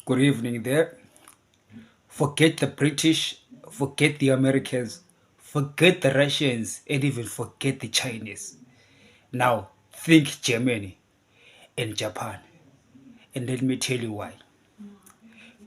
Good evening there. Forget the British, forget the Americans, forget the Russians, and even forget the Chinese. Now, think Germany and Japan. And let me tell you why.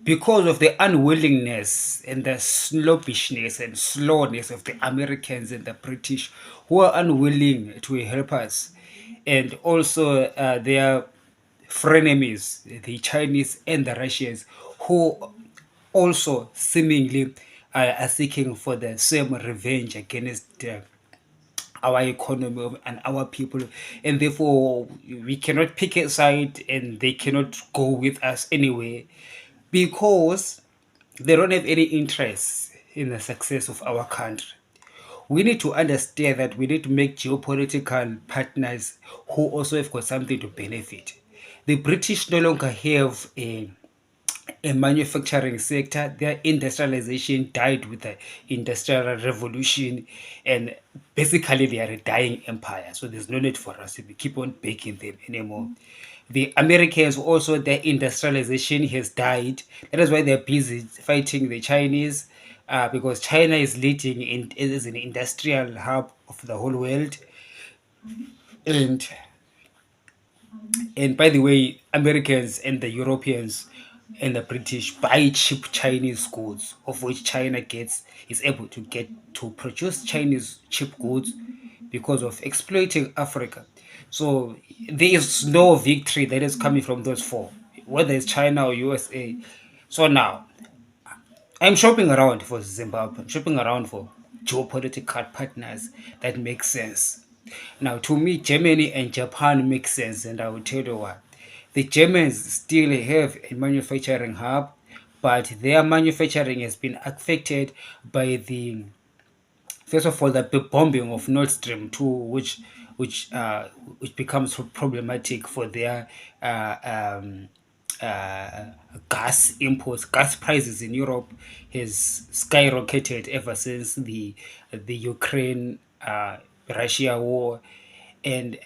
Because of the unwillingness and the slobbishness and slowness of the Americans and the British, who are unwilling to help us, and also their frenemies, the Chinese and the Russians, who also seemingly are seeking for the same revenge against our economy and our people, and therefore we cannot pick a side and they cannot go with us anyway because they don't have any interest in the success of our country. We need to understand that we need to make geopolitical partners who also have got something to benefit. The British no longer have a manufacturing sector. Their industrialization died with the industrial revolution, and basically they are a dying empire. So there's no need for us to keep on baking them anymore. The Americans also, their industrialization has died. That is why they're busy fighting the Chinese, because China is leading in is an industrial hub of the whole world. And by the way, Americans and the Europeans and the British buy cheap Chinese goods, of which China gets is able to get to produce Chinese cheap goods because of exploiting Africa. So there is no victory that is coming from those four, whether it's China or USA. So now I'm shopping around for Zimbabwe. I'm shopping around for geopolitical partners that make sense. Now, to me, Germany and Japan make sense, and I will tell you why. The Germans still have a manufacturing hub, but their manufacturing has been affected by the first of all the bombing of Nord Stream 2, which uh, which becomes problematic for their uh, gas imports. Gas prices in Europe has skyrocketed ever since the Ukraine Russia war, and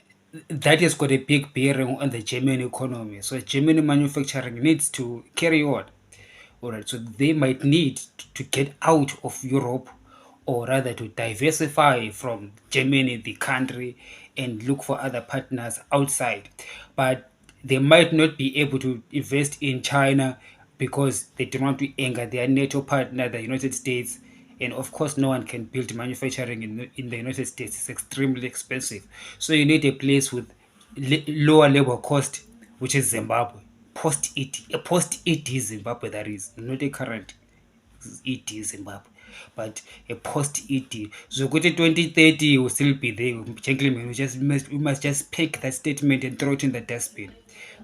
that has got a big bearing on the German economy. So German manufacturing needs to carry on. All right, so they might need to get out of Europe, or rather to diversify from Germany, the country, and look for other partners outside. But they might not be able to invest in China because they don't want to anger their NATO partner, the United States. And of course, no one can build manufacturing in the United States. It's extremely expensive. So you need a place with lower labor cost, which is Zimbabwe. Post ED Zimbabwe, that is, not a current ED Zimbabwe, but a post ED. So go to 2030 will still be there. Gentlemen, we must just pick that statement and throw it in the dustbin.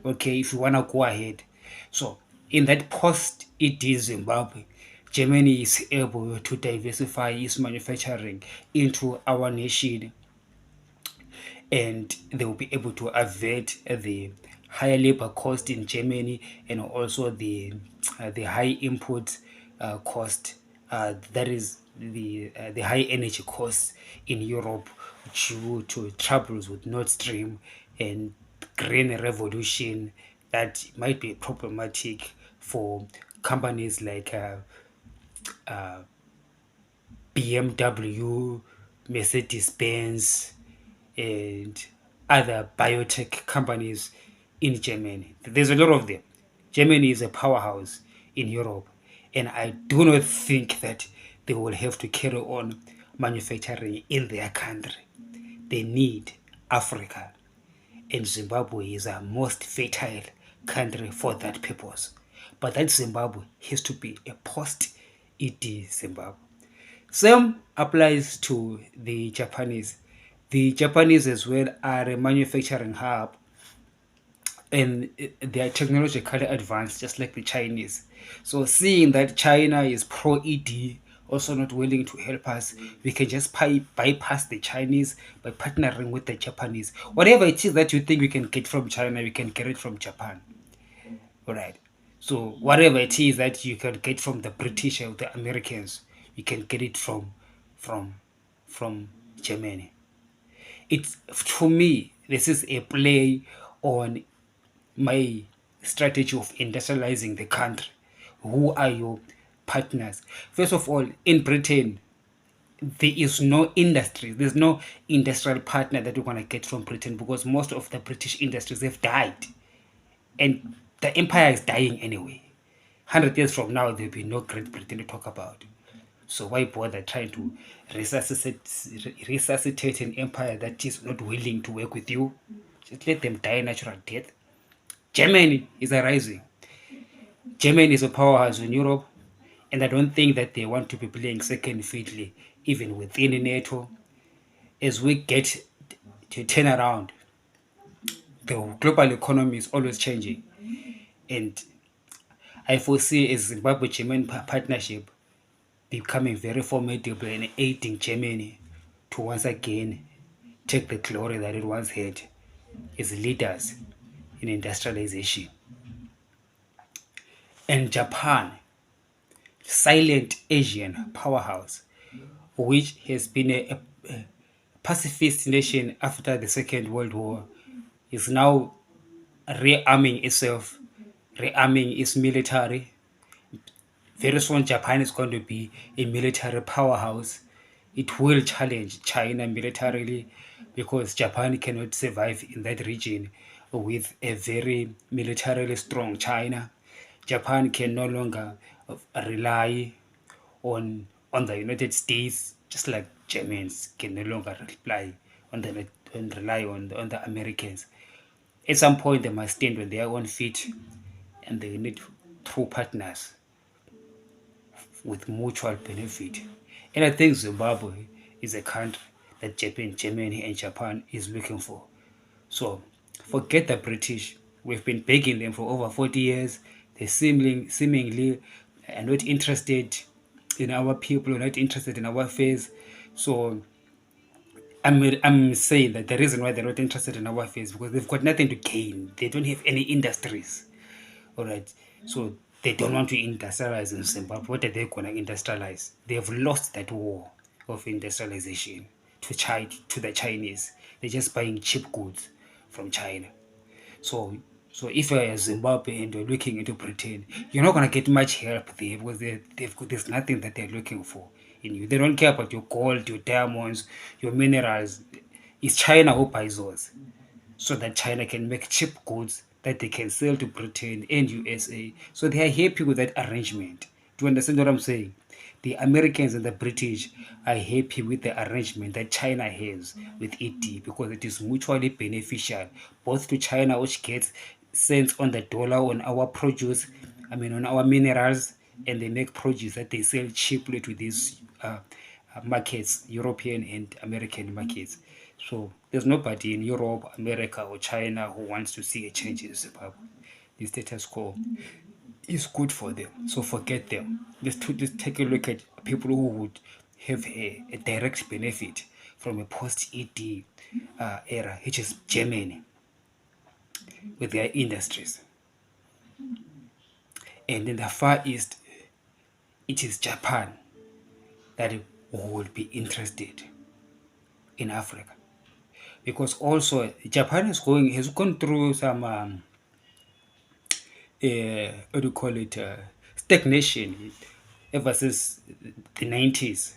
Okay, if you wanna go ahead. So in that post ED Zimbabwe, Germany is able to diversify its manufacturing into our nation, and they will be able to avert the higher labor cost in Germany, and also the high input cost, that is the high energy costs in Europe due to troubles with Nord Stream and green revolution that might be problematic for companies like BMW, Mercedes Benz, and other biotech companies in Germany. There's a lot of them. Germany is a powerhouse in Europe, and I do not think that they will have to carry on manufacturing in their country. They need Africa, and Zimbabwe is a most fertile country for that purpose. But that Zimbabwe has to be a post ED Zimbabwe. Same applies to the Japanese. The Japanese as well are a manufacturing hub, and they are technologically advanced just like the Chinese. So seeing that China is pro ED, also not willing to help us, we can just bypass the Chinese by partnering with the Japanese. Whatever it is that you think we can get from China, we can get it from Japan. All right. So whatever it is that you can get from the British or the Americans, you can get it from from Germany. It's, to me, this is a play on my strategy of industrializing the country. Who are your partners? First of all, in Britain, there is no industry. There's no industrial partner that you're going to get from Britain because most of the British industries have died. And the empire is dying anyway. 100 years from now, there'll be no Great Britain to talk about. So why bother trying to resuscitate an empire that is not willing to work with you? Just let them die natural death. Germany is arising. Germany is a powerhouse in Europe, and I don't think that they want to be playing second fiddle even within NATO. As we get to turn around, the global economy is always changing, and I foresee a Zimbabwe-German partnership becoming very formidable and aiding Germany to once again take the glory that it once had as leaders in industrialization. And Japan, silent Asian powerhouse, which has been a pacifist nation after the Second World War, is now rearming itself, rearming its military. Very soon, Japan is going to be a military powerhouse. It will challenge China militarily because Japan cannot survive in that region with a very militarily strong China. Japan can no longer rely on the United States, just like Germans can no longer rely on the and rely on the Americans. At some point, they must stand on their own feet, and they need true partners with mutual benefit. And I think Zimbabwe is a country that Japan, Germany, and Japan is looking for. So forget the British. We've been begging them for over 40 years. They seemingly are not interested in our people, are not interested in our affairs. So I'm saying that the reason why they're not interested in our affairs because they've got nothing to gain. They don't have any industries. All right. So they don't want to industrialize in Zimbabwe. What are they going to industrialize? They have lost that war of industrialization to the Chinese. They're just buying cheap goods from China. So if you're a Zimbabwe and you're looking into Britain, you're not gonna get much help there because there's nothing that they're looking for in you. They don't care about your gold, your diamonds, your minerals. It's China who buys those, so that China can make cheap goods that they can sell to Britain and USA. So they are happy with that arrangement. Do you understand what I'm saying? The Americans and the British are happy with the arrangement that China has with ED because it is mutually beneficial, both to China, which gets cents on the dollar on our produce, on our minerals, and they make produce that they sell cheaply to these markets, European and American markets. So there's nobody in Europe, America, or China who wants to see a change in Zimbabwe. The status quo is good for them. So forget them. Let's take a look at people who would have a direct benefit from a post-ED era, which is Germany with their industries. And in the Far East, it is Japan that would be interested in Africa. Because also Japan has gone through some what do you call it, stagnation ever since the 90s,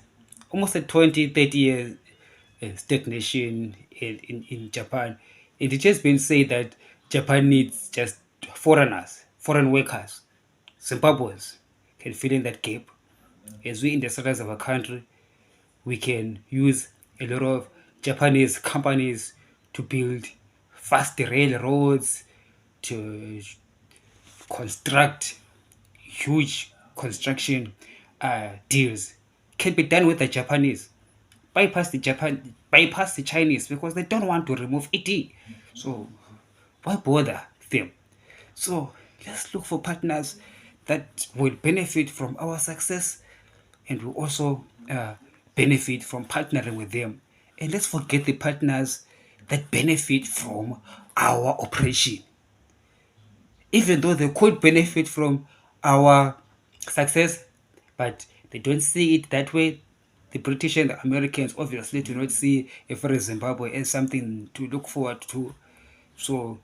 almost a 20-30 year stagnation in Japan. It has just been said that Japan needs just foreign workers, Zimbabweans can fill in that gap. As we industrialize our country, we can use a lot of Japanese companies to build fast railroads, to construct huge construction deals. Can be done with the Japanese. Bypass the Chinese because they don't want to remove ET. So why bother them? So let's look for partners that will benefit from our success and will also benefit from partnering with them. And let's forget the partners that benefit from our operation. Even though they could benefit from our success, but they don't see it that way. The British and the Americans obviously do not see a free Zimbabwe as something to look forward to. So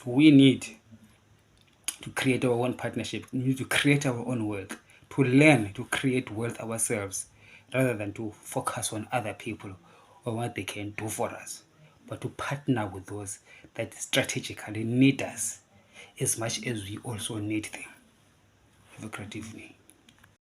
we need to create our own partnership. We need to create our own wealth, to learn to create wealth ourselves, rather than to focus on other people or what they can do for us, but to partner with those that strategically need us as much as we also need them. Have a great evening.